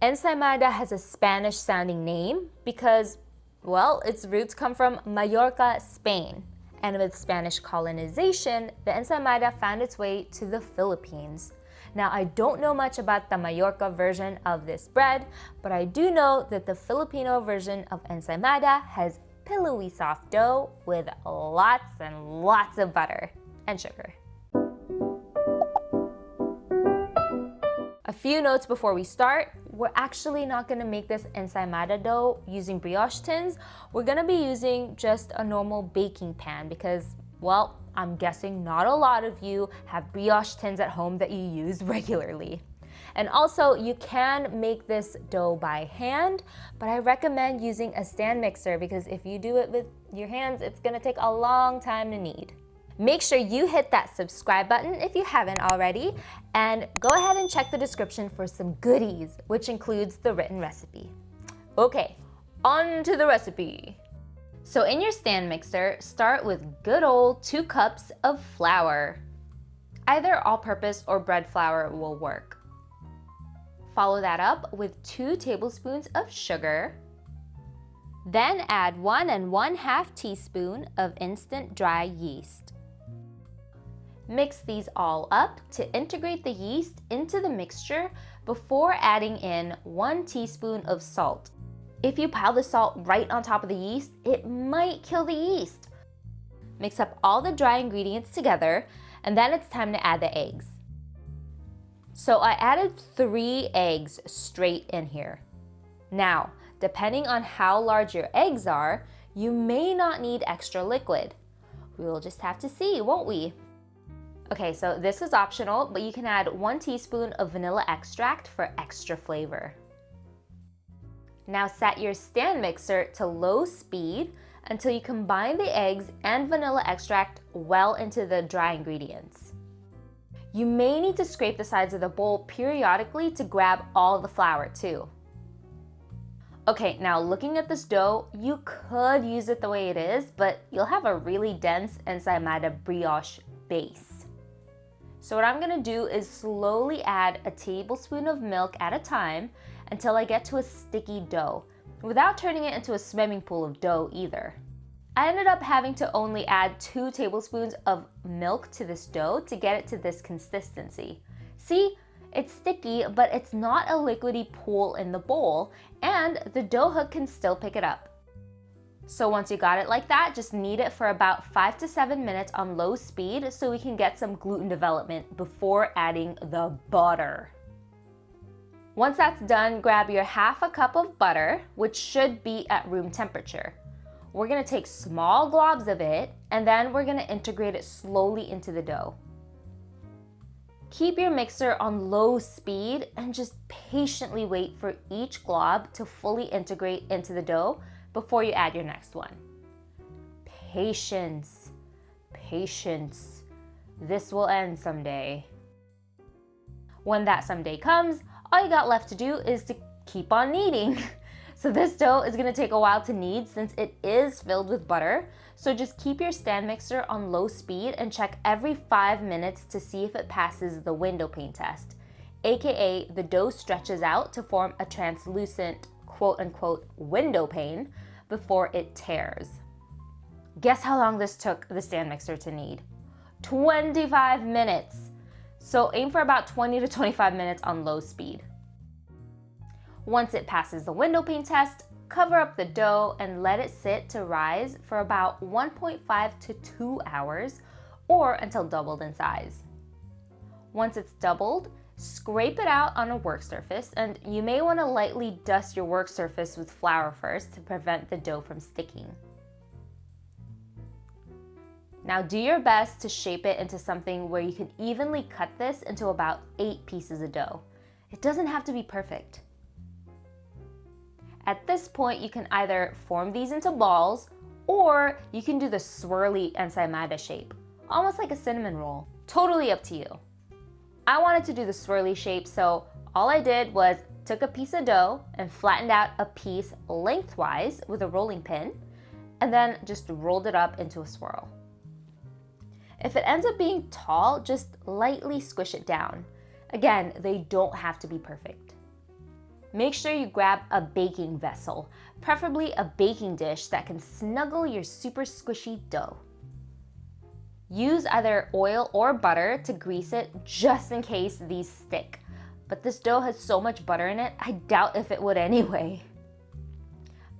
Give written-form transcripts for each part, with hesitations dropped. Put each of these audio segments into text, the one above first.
Ensaymada has a Spanish-sounding name because, well, its roots come from Mallorca, Spain. And with Spanish colonization, the ensaymada found its way to the Philippines. Now, I don't know much about the Mallorca version of this bread, but I do know that the Filipino version of ensaymada has pillowy soft dough with lots and lots of butter and sugar. A few notes before we start. We're actually not going to make this ensaymada dough using brioche tins. We're going to be using just a normal baking pan because, well, I'm guessing not a lot of you have brioche tins at home that you use regularly. And also, you can make this dough by hand, but I recommend using a stand mixer because if you do it with your hands, it's going to take a long time to knead. Make sure you hit that subscribe button if you haven't already, and go ahead and check the description for some goodies, which includes the written recipe. Okay, on to the recipe. So in your stand mixer, start with good old 2 cups of flour. Either all-purpose or bread flour will work. Follow that up with 2 tablespoons of sugar. Then add 1 1/2 teaspoon of instant dry yeast. Mix these all up to integrate the yeast into the mixture before adding in 1 teaspoon of salt. If you pile the salt right on top of the yeast, it might kill the yeast. Mix up all the dry ingredients together, and then it's time to add the eggs. So I added 3 eggs straight in here. Now, depending on how large your eggs are, you may not need extra liquid. We will just have to see, won't we? Okay, so this is optional, but you can add 1 teaspoon of vanilla extract for extra flavor. Now set your stand mixer to low speed until you combine the eggs and vanilla extract well into the dry ingredients. You may need to scrape the sides of the bowl periodically to grab all the flour too. Okay, now looking at this dough, you could use it the way it is, but you'll have a really dense ensaymada brioche base. So what I'm gonna do is slowly add a tablespoon of milk at a time until I get to a sticky dough, without turning it into a swimming pool of dough either. I ended up having to only add 2 tablespoons of milk to this dough to get it to this consistency. See, it's sticky, but it's not a liquidy pool in the bowl, and the dough hook can still pick it up. So once you got it like that, just knead it for about 5 to 7 minutes on low speed so we can get some gluten development before adding the butter. Once that's done, grab your 1/2 cup of butter, which should be at room temperature. We're gonna take small globs of it, and then we're gonna integrate it slowly into the dough. Keep your mixer on low speed and just patiently wait for each glob to fully integrate into the dough before you add your next one. Patience, patience. This will end someday. When that someday comes, all you got left to do is to keep on kneading. So this dough is gonna take a while to knead since it is filled with butter. So just keep your stand mixer on low speed and check every 5 minutes to see if it passes the window pane test, aka the dough stretches out to form a translucent quote-unquote window pane before it tears. Guess how long this took the stand mixer to knead? 25 minutes. So aim for about 20 to 25 minutes on low speed. Once it passes the window pane test, cover up the dough and let it sit to rise for about 1.5 to 2 hours or until doubled in size. Once it's doubled, scrape it out on a work surface, and you may want to lightly dust your work surface with flour first to prevent the dough from sticking. Now do your best to shape it into something where you can evenly cut this into about 8 pieces of dough. It doesn't have to be perfect. At this point, you can either form these into balls, or you can do the swirly ensaymada shape, almost like a cinnamon roll. Totally up to you. I wanted to do the swirly shape, so all I did was took a piece of dough and flattened out a piece lengthwise with a rolling pin, and then just rolled it up into a swirl. If it ends up being tall, just lightly squish it down. Again, they don't have to be perfect. Make sure you grab a baking vessel, preferably a baking dish that can snuggle your super squishy dough. Use either oil or butter to grease it just in case these stick. But this dough has so much butter in it, I doubt if it would anyway.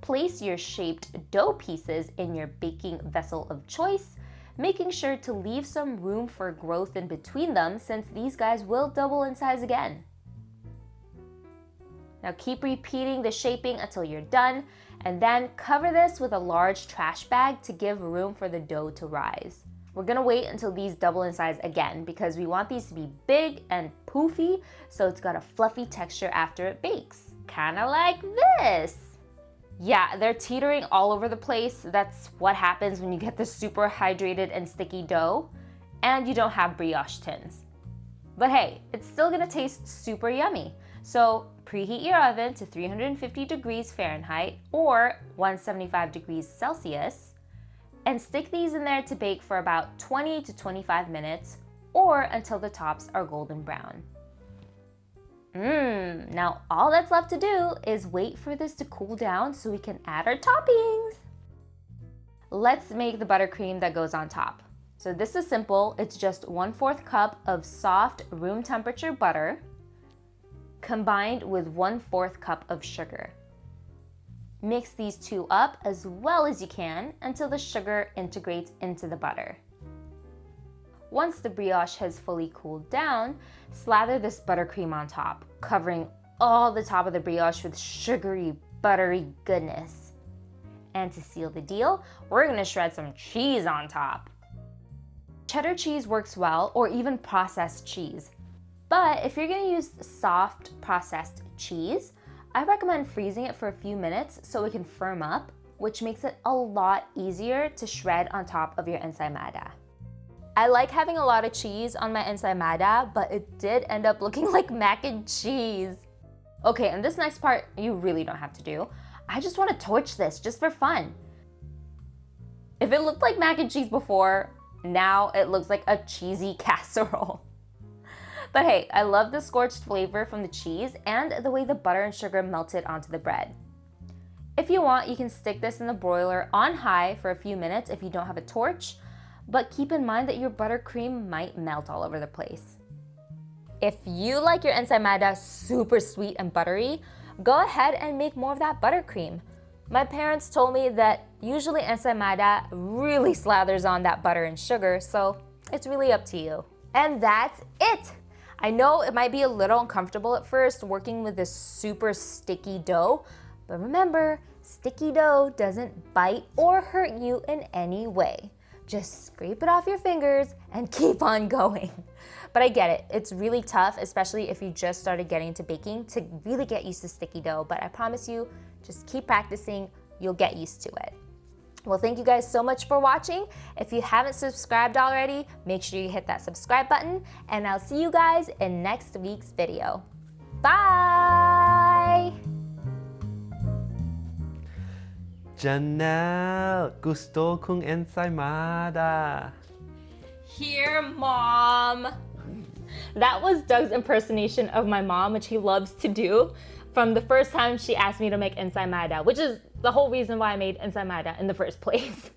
Place your shaped dough pieces in your baking vessel of choice, making sure to leave some room for growth in between them since these guys will double in size again. Now keep repeating the shaping until you're done, and then cover this with a large trash bag to give room for the dough to rise. We're gonna wait until these double in size again because we want these to be big and poofy so it's got a fluffy texture after it bakes. Kinda like this. Yeah, they're teetering all over the place. That's what happens when you get this super hydrated and sticky dough and you don't have brioche tins. But hey, it's still gonna taste super yummy. So preheat your oven to 350 degrees Fahrenheit or 175 degrees Celsius and stick these in there to bake for about 20 to 25 minutes or until the tops are golden brown. Now all that's left to do is wait for this to cool down so we can add our toppings. Let's make the buttercream that goes on top. So this is simple. It's just 1/4 cup of soft room temperature butter combined with 1/4 cup of sugar. Mix these two up as well as you can until the sugar integrates into the butter. Once the brioche has fully cooled down, slather this buttercream on top, covering all the top of the brioche with sugary, buttery goodness. And to seal the deal, we're gonna shred some cheese on top. Cheddar cheese works well, or even processed cheese. But if you're gonna use soft processed cheese, I recommend freezing it for a few minutes so it can firm up, which makes it a lot easier to shred on top of your ensaymada. I like having a lot of cheese on my ensaymada, but it did end up looking like mac and cheese. Okay, and this next part you really don't have to do. I just want to torch this just for fun. If it looked like mac and cheese before, now it looks like a cheesy casserole. But hey, I love the scorched flavor from the cheese and the way the butter and sugar melted onto the bread. If you want, you can stick this in the broiler on high for a few minutes if you don't have a torch, but keep in mind that your buttercream might melt all over the place. If you like your ensaymada super sweet and buttery, go ahead and make more of that buttercream. My parents told me that usually ensaymada really slathers on that butter and sugar, so it's really up to you. And that's it! I know it might be a little uncomfortable at first working with this super sticky dough, but remember, sticky dough doesn't bite or hurt you in any way. Just scrape it off your fingers and keep on going. But I get it, it's really tough, especially if you just started getting into baking, to really get used to sticky dough, but I promise you, just keep practicing, you'll get used to it. Well, thank you guys so much for watching. If you haven't subscribed already, make sure you hit that subscribe button, and I'll see you guys in next week's video. Bye! Janelle, gusto kong ensaymada. Here, Mom. That was Doug's impersonation of my mom, which he loves to do from the first time she asked me to make ensaymada, which is the whole reason why I made ensaymada in the first place.